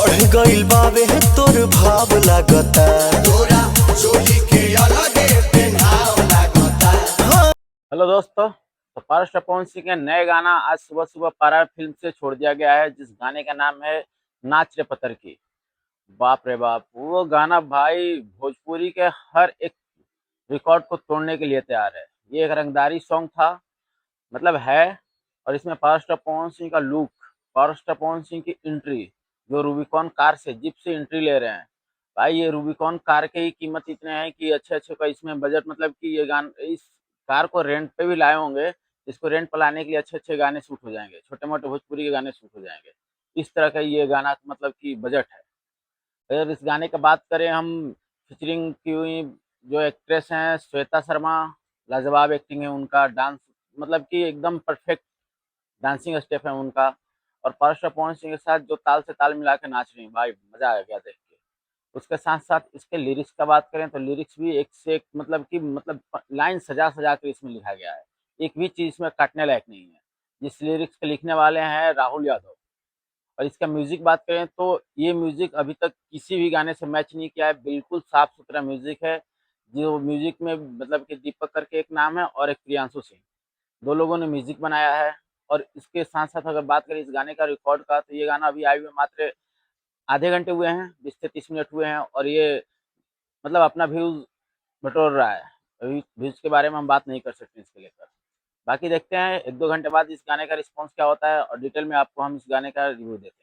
बढ़ गइल बावे तोर भाव लागता तोरा चोली के अलगे पेनाव लागता। हेलो दोस्तों। तो पारस तपोवन सिंह के नए गाना आज सुबह सुबह पारा फिल्म से छोड़ दिया गया है, जिस गाने का नाम है नाच रे पत्थर की। बाप रे बाप, वो गाना भाई भोजपुरी के हर एक रिकॉर्ड को तोड़ने के लिए तैयार है। ये एक रंगदारी सॉन्ग था, मतलब है। और इसमें पारस तपोवन सिंह का लुक, पारस तपोवन सिंह की एंट्री, जो रूबिकॉन कार से जीप से एंट्री ले रहे हैं। भाई ये रूबिकॉन कार की ही कीमत इतने हैं कि अच्छे अच्छे का इसमें बजट, मतलब कि ये गाना, इस कार को रेंट पे भी लाए होंगे। इसको रेंट पर लाने के लिए अच्छे अच्छे गाने शूट हो जाएंगे, छोटे मोटे भोजपुरी के गाने शूट हो जाएंगे। इस तरह का ये गाना, मतलब कि बजट है। अगर इस गाने की बात करें हम, फीचरिंग की हुई जो एक्ट्रेस हैं श्वेता शर्मा, लाजवाब एक्टिंग है उनका। डांस, मतलब कि एकदम परफेक्ट डांसिंग स्टेप है उनका। और पारस तपोवन सिंह के साथ जो ताल से ताल मिला के नाच रही हैं, भाई मजा आ गया देख के। उसके साथ साथ इसके लिरिक्स का बात करें तो लिरिक्स भी एक से एक, मतलब कि मतलब लाइन सजा सजा कर इसमें लिखा गया है। एक भी चीज इसमें काटने लायक नहीं है। जिस लिरिक्स के लिखने वाले हैं राहुल यादव। और इसका म्यूजिक बात करें तो ये म्यूजिक अभी तक किसी भी गाने से मैच नहीं किया है। बिल्कुल साफ सुथरा म्यूजिक है। जो म्यूजिक में, मतलब कि दीपक करके एक नाम है और एक प्रियांशु सिंह, दो लोगों ने म्यूजिक बनाया है। और इसके साथ साथ अगर बात करें इस गाने का रिकॉर्ड का, तो ये गाना अभी आए हुए मात्र आधे घंटे हुए हैं, 20 से 30 मिनट हुए हैं। और ये मतलब अपना व्यूज बटोर रहा है। अभी व्यूज के बारे में हम बात नहीं कर सकते इसके लेकर। बाकी देखते हैं 1-2 घंटे बाद इस गाने का रिस्पॉन्स क्या होता है, और डिटेल में आपको हम इस गाने का रिव्यू देते हैं।